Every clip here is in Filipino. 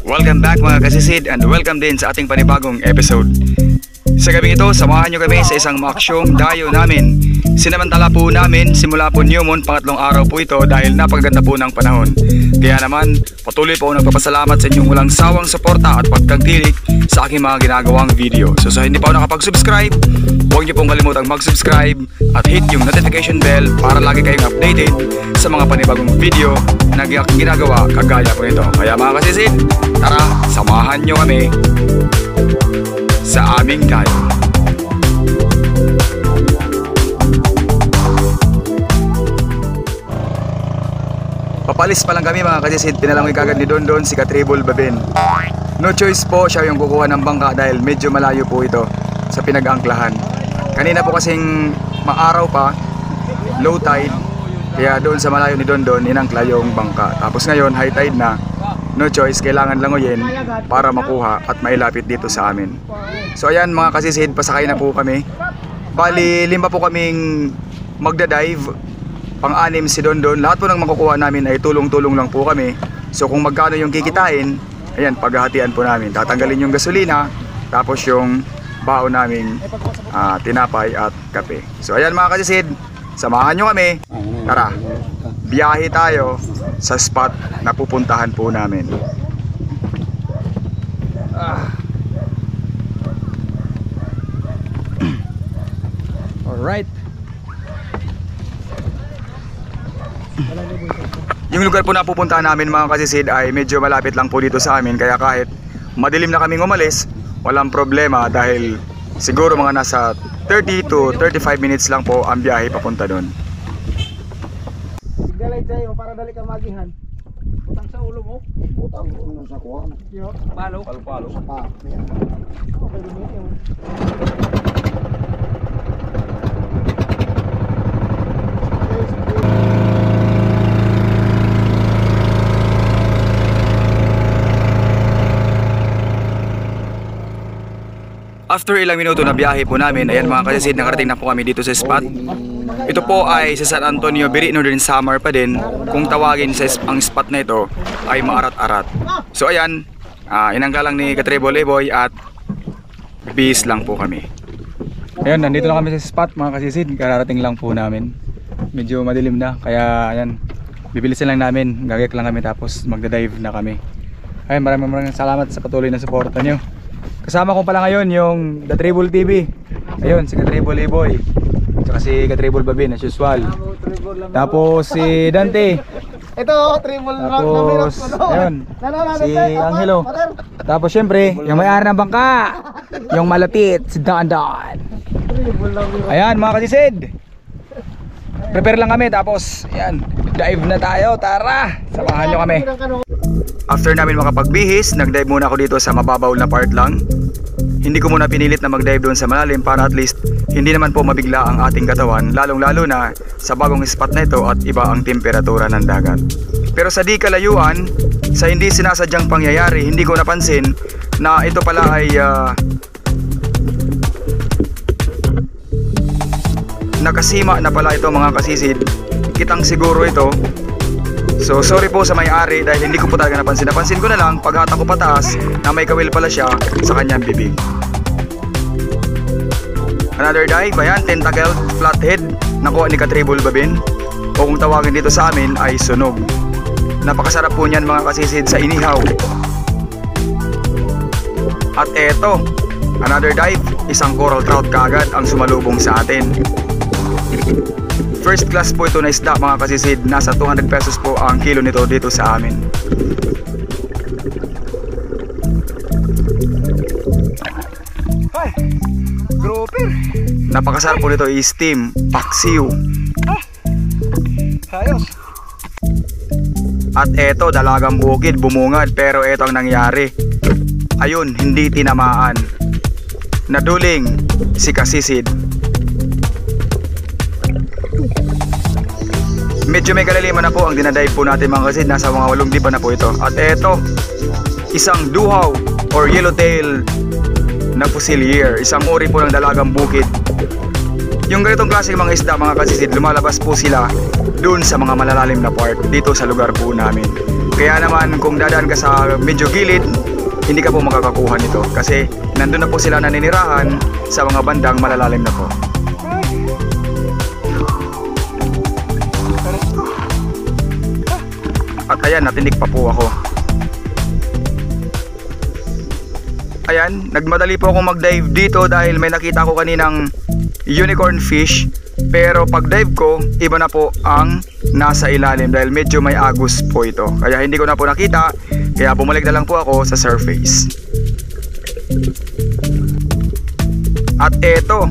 Welcome back mga kasisid and welcome din sa ating panibagong episode. Sa gabing ito, samahan nyo kami sa isang maaksyong dayo namin. Sinamantala po namin simula po New Moon, pangatlong araw po ito dahil napakaganda po ng panahon. Kaya naman, patuloy po ako nagpapasalamat sa inyong walang sawang suporta at pagtangkilik sa aking mga ginagawang video. So sa hindi pa ako nakapag-subscribe, huwag nyo pong kalimutang mag-subscribe at hit yung notification bell para lagi kayong updated sa mga panibagong video na ginagawa kagaya po nito. Kaya mga kasisid, tara, samahan nyo kami sa aming dayo. Papalis pa lang kami mga kasisid, pinalangoy kagad ni Dondon si Katribol Babin. No choice po, siya yung kukuha ng bangka dahil medyo malayo po ito sa pinag-angklahan. Kanina po kasing maaraw pa, low tide, kaya doon sa malayo ni Dondon inangkla yung bangka. Tapos ngayon high tide na, no choice, kailangan langoyin para makuha at mailapit dito sa amin. So ayan mga kasisid, pasakay na po kami. Bali, 5 po kaming magdadive, pang-anim si Dondon. Lahat po ng makukuha namin ay tulong-tulong lang po kami. So kung magkano yung kikitain, ayan, paghahatian po namin. Tatanggalin yung gasolina, tapos yung baon naming tinapay at kape. So ayan mga kasisid, samahan nyo kami. Tara, biyahe tayo sa spot na pupuntahan po namin. Alright. Yung lugar po na pupuntahan namin mga kasisid ay medyo malapit lang po dito sa amin. Kaya kahit madilim na kaming umalis, walang problema dahil siguro mga nasa 30 to 35 minutes lang po ang biyahe papunta doon. Galay tayo para dali ka magihan. Utang sa ulo mo. Utang ulo sa kuha. Yo, palo. Palo-palo. Pa. Okay, lumit. After ilang minuto na biyahe po namin, ayan mga kasisid, nakarating na po kami dito sa spot. Ito po ay sa San Antonio, Biri, Northern Samar pa din. Kung tawagin sa ang spot na ito ay maarat-arat. So ayan, inanggalang ni Katribol Eboy at bis lang po kami. Ayan, nandito na kami sa spot mga kasisid, kararating lang po namin. Medyo madilim na, kaya ayan, bibilisan lang namin, gagawin lang kami tapos magdadive na kami. Ayan, maraming salamat sa patuloy na suporta nyo. Kasama ko pala ngayon yung The Tribble TV. Ayun, si Katribol Eboy, tsaka si Katribol Babin as usual. Tapos si Dante. Ito, Tribble Rock. Tapos ayun, si Angelo. Tapos syempre, yung may-ari ng bangka, yung malapit, si Don Don. Ayan mga kasisid, prepare lang kami. Tapos ayan, dive na tayo. Tara, samahan nyo kami. After namin makapagbihis, nagdive muna ako dito sa mababaw na part lang. Hindi ko muna pinilit na magdive doon sa malalim para at least hindi naman po mabigla ang ating katawan, lalong-lalo na sa bagong spot na ito at iba ang temperatura ng dagat. Pero sa di kalayuan, sa hindi sinasadyang pangyayari, hindi ko napansin na ito pala ay nakasima na pala ito mga kasisid. Kitang siguro ito. So sorry po sa may-ari dahil hindi ko po talaga napansin. Napansin ko na lang paghatak ko pataas na may kawil pala siya sa kanyang bibig. Another dive, ayan, tentacled flathead, nakuha ni Katribol Babin, o kung tawagin dito sa amin ay sunog. Napakasarap po niyan mga kasisid sa inihaw. At eto, another dive, isang coral trout kagad ang sumalubong sa atin. First class po ito na isda mga kasisid, nasa 200 pesos po ang kilo nito dito sa amin. Ay, grouper. Napakasarap po nito i-steam, paksiw. Ayos. At eto, dalagang bukid, bumungad, pero eto ang nangyari. Ayun, hindi tinamaan. Naduling si kasisid. Medyo may kalaliman na po ang dinadive po natin mga kasisid, nasa mga 8 dipa na po ito. At eto, isang duhaw or yellowtail na fusilier, isang uri po ng dalagang bukid. Yung ganitong klaseng mga isda mga kasisid, lumalabas po sila doon sa mga malalalim na part dito sa lugar po namin. Kaya naman kung dadaan ka sa medyo gilid, hindi ka po makakakuha nito kasi nandun na po sila naninirahan sa mga bandang malalalim na po. At ayan, natindig pa po ako. Ayan, nagmadali po akong mag-dive dito dahil may nakita ko kaninang unicorn fish. Pero pag dive ko, iba na po ang nasa ilalim dahil medyo may agos po ito. Kaya hindi ko na po nakita, kaya bumalik na lang po ako sa surface. At eto,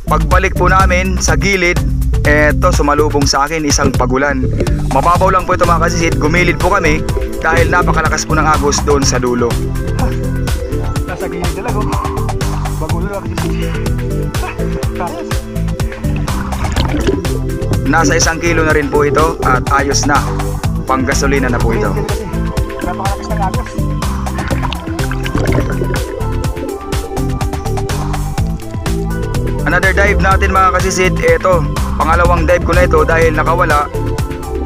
pagbalik po namin sa gilid, eto sumalubong sa akin isang pagulan. Mababaw lang po ito mga kasisid, gumilid po kami dahil napakalakas po ng agos doon sa dulo. Nasa gilid talaga. Bagulo lang kasi. Nasa 1 kilo na rin po ito at ayos na. Pang gasolina na po ito. Napakalakas ng agos. Another dive natin mga kasisid. Eto, pangalawang dive ko na ito dahil nakawala.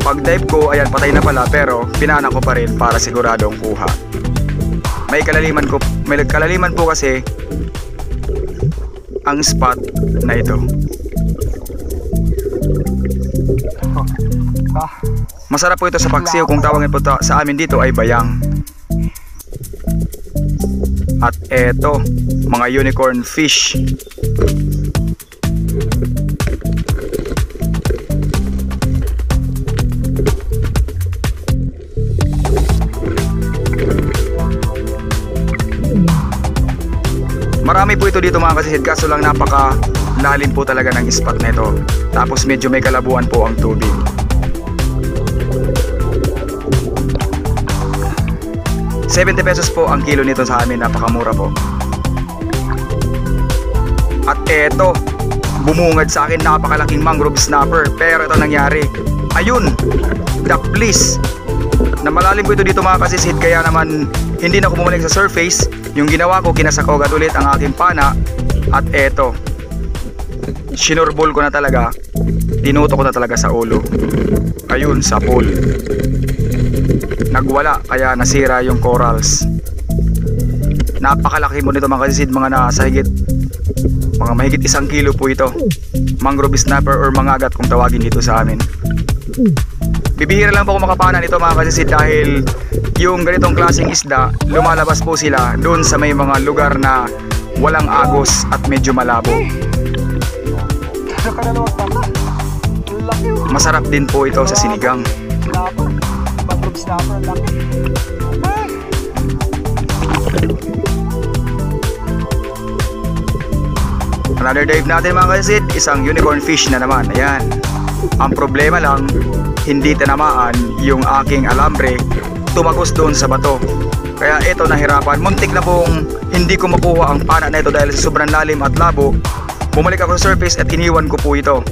Pag dive ko, ayan, patay na pala, pero pinana ko pa rin para siguradong kuha. May kalaliman po kasi ang spot na ito. Masarap po ito sa paksiw, kung tawagin po sa amin dito ay bayang. At eto, mga unicorn fish. Marami po ito dito mga kasisid, kaso lang napaka lalim po talaga ng spot na ito. Tapos medyo may kalabuan po ang tubig. ₱70 po ang kilo nito sa amin, napakamura po. At eto, bumungad sa akin napakalaking mangrove snapper. Pero ito nangyari, ayun, dakplis. Na malalim po ito dito mga kasisid, kaya naman hindi na ako bumalik sa surface. Yung ginawa ko, kinasako agad ulit ang aking pana. At eto, sinurbol ko na talaga, tinuto ko na talaga sa ulo. Ayun, sa pool. Nagwala, kaya nasira yung corals. Napakalaki mo nito mga kasisid, mga mahigit 1 kilo po ito. Mangrove snapper or mangagat kung tawagin dito sa amin. Bibihira lang po ako makapana nito mga kasisid dahil yung ganitong klaseng isda, lumalabas po sila doon sa may mga lugar na walang agos at medyo malabo. Masarap din po ito sa sinigang. Mangrove snapper, laki. Another dive natin mga kasisid, isang unicorn fish na naman. Ayan. Ang problema lang, hindi tinamaan yung aking alambre, tumagos doon sa bato. Kaya ito, nahirapan. Muntik na pong hindi ko makuha ang pana na ito dahil sa sobrang lalim at labo. Bumalik ako sa surface at iniwan ko po ito,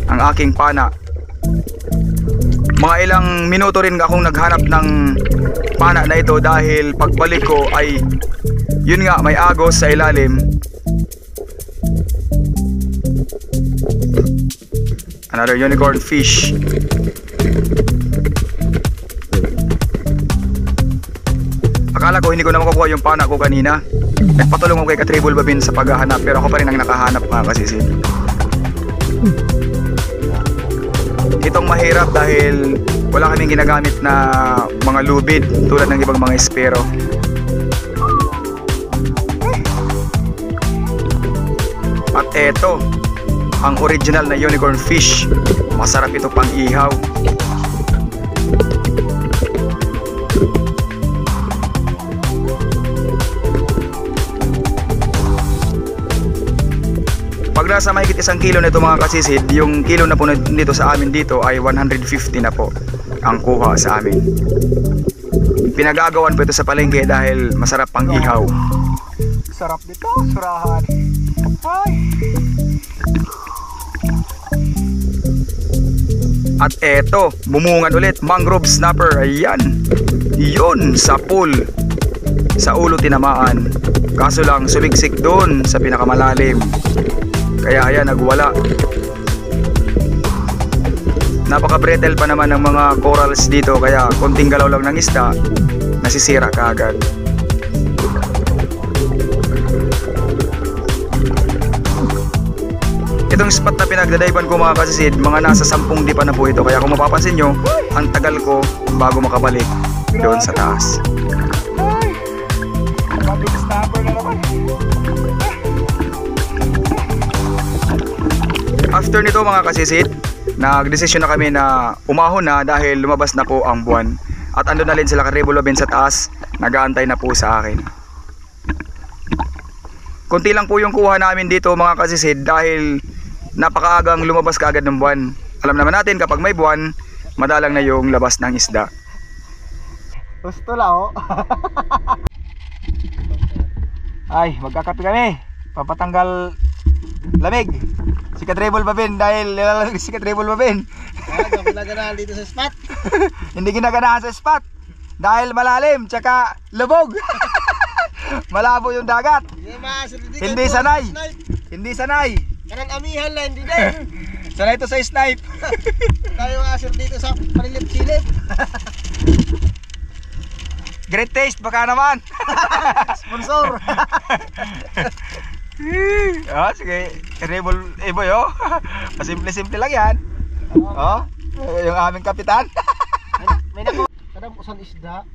ang aking pana. Mga ilang minuto rin akong naghanap ng pana na ito dahil pagbalik ko ay yun nga, may agos sa ilalim. Another unicorn fish. Akala ko hindi ko na makukuha yung pana ko kanina. Nagpatulong ako kay Katribol Babin sa paghahanap, pero ako pa rin ang nakahanap mga kasisid. Itong mahirap dahil wala kaming ginagamit na mga lubid tulad ng ibang mga espero. At eto, ang original na unicorn fish. Masarap ito pang ihaw. Pag nasa mahigit 1 kilo nito mga kasisid, yung kilo na po nito sa amin dito ay 150 na po ang kuha sa amin. Pinagagawan po ito sa palengke dahil masarap pang ihaw. Sarap dito, surahan. Ay. At eto, bumungan ulit, mangrove snapper. Ayan, yun, sa pool. Sa ulo tinamaan. Kaso lang, sumiksik doon sa pinakamalalim. Kaya ayan, nagwala. napaka-brittle pa naman ng mga corals dito, kaya konting galaw lang ng isda nasisira kaagad. Itong spot na pinagdadayban ko mga kasisid, mga nasa 10 dipa na po ito, kaya kung mapapansin nyo, ang tagal ko bago makabalik doon sa taas. After nito mga kasisid, nagdesisyon na kami na umahon na dahil lumabas na po ang buwan. At ando na rin sila ka-Tribol Babin sa taas, nag-aantay na po sa akin. Kunti lang po yung kuha namin dito mga kasisid dahil napakaagang lumabas kaagad ng buwan. Alam naman natin kapag may buwan, madalang na yung labas ng isda. Gusto lang oh. Ay, magkakape kami. Papatanggal lamig. Si ka-Tribol Babin dahil nilalamig si ka-Tribol Babin. Ano, ginaganahan dito sa spot? Hindi ginaganahan sa spot dahil malalim tsaka lubog. Malabo yung dagat. Hindi sanay. Hindi sanay. Kanang amihan lang, hindi din. Sanay ito sa snipe. Tayo ang asir dito sa panilip-silip. Great taste baka naman. Sponsor. Oh, sige. Tribol Iboy oh. Pasimple-simple lang yan. Oh, yung aming kapitan. May nako. Kadang kusan isda.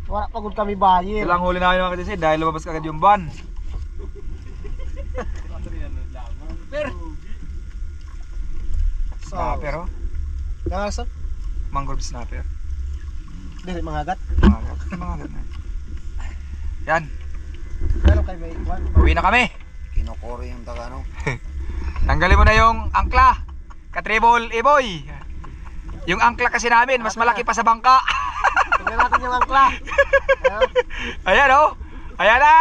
Wala pagod kami bayer. Ilang huli namin mga kasi dahil lumabas kagad yung ban. Snapper oh. Nakasap? Mangrove snapper. Dili mangagat. Mangagat na. Yan. Ano kay may iwan? Uwi na kami. Kinokori yung tagano. Tanggalin mo na yung angkla. Ka-Tribol Iboy. Yung angkla kasi namin mas malaki pa sa bangka. Tingnan natin yung angkla. Ayan oh. Ayan na.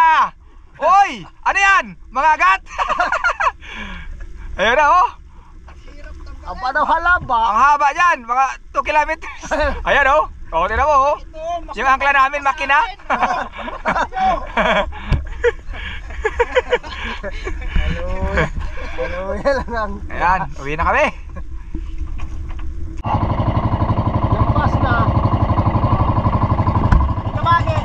Oy, ano yan? Mangagat. Ayan na oh. Ang daw halaba. Ang haba niyan, mga 2 kilometers. Ayan oh. O, tignan mo oh. Yung angkla namin makina. Hello, yan lang. Ayan, uwi na kami. Yung bus na. Tabagin.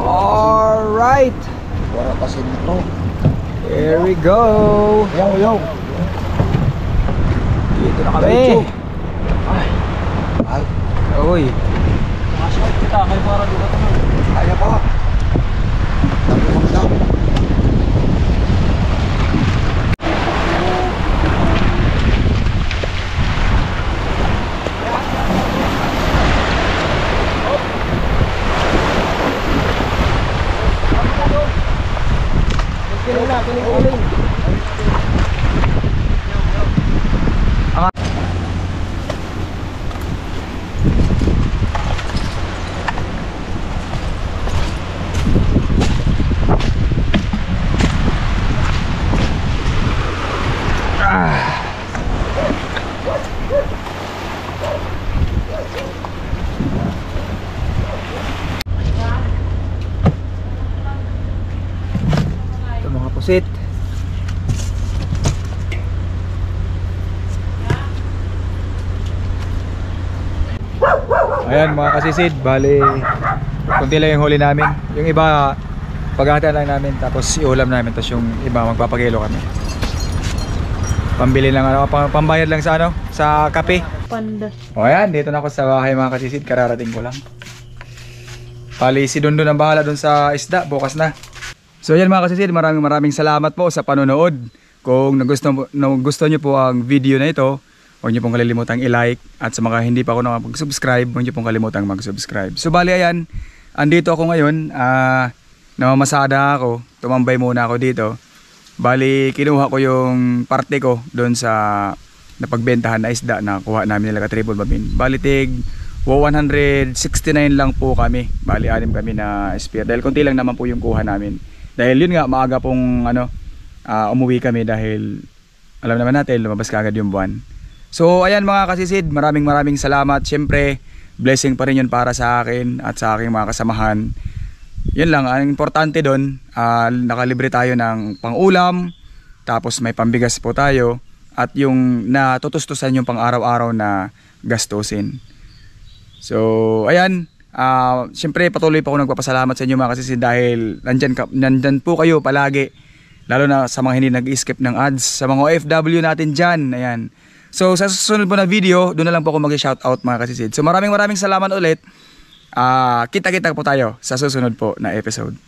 Alright. Wala pa sentro. Here we go. Yo. Dito na kami. Ay. Uy. Masya kita kay para dito na. Kaya pa. Sabi mo daw. Kiling. Ito mga pusit. Ayan mga kasisid, bali kunti lang yung huli namin. Yung iba paghahatian lang namin tapos iulam namin, tapos yung iba magpapakilo kami. Pambili lang ano, pambayad lang sa ano, sa kape. Panda. O ayan, dito na ako sa bahay mga kasisid, kararating ko lang. Bali si Dondon ang bahala dun sa isda, bukas na. So ayan mga kasisid, maraming salamat po sa panonood. Kung gusto nyo po ang video na ito, huwag nyo pong kalilimutang i-like. At sa mga hindi pa ako nakapag-subscribe, huwag nyo pong kalimutang mag-subscribe. So bali ayan, andito ako ngayon, namamasada ako, tumambay muna ako dito. Bali kinuha ko yung parte ko doon sa napagbentahan na isda na kuha namin nila ka-Tribol Babin. Bali tig 169 lang po kami. Bali 6 kami na spear. Dahil konti lang naman po yung kuha namin. Dahil yun nga, maaga pong umuwi kami dahil alam naman natin, lumabas kaagad yung buwan. So ayan mga kasisid, maraming salamat. Siyempre, blessing pa rin yun para sa akin at sa aking mga kasamahan. Yun lang, ang importante doon, nakalibre tayo ng pang-ulam, tapos may pambigas po tayo, at yung natutustusan yung pang-araw-araw na gastusin. So ayan, siyempre patuloy pa ako nagpapasalamat sa inyo mga kasisid dahil nandyan po kayo palagi, lalo na sa mga hindi nag-skip ng ads, sa mga OFW natin dyan. Ayan. So sa susunod po na video, doon na lang po ako mag-shoutout mga kasisid. So maraming salamat ulit. Kita-kita po tayo sa susunod po na episode.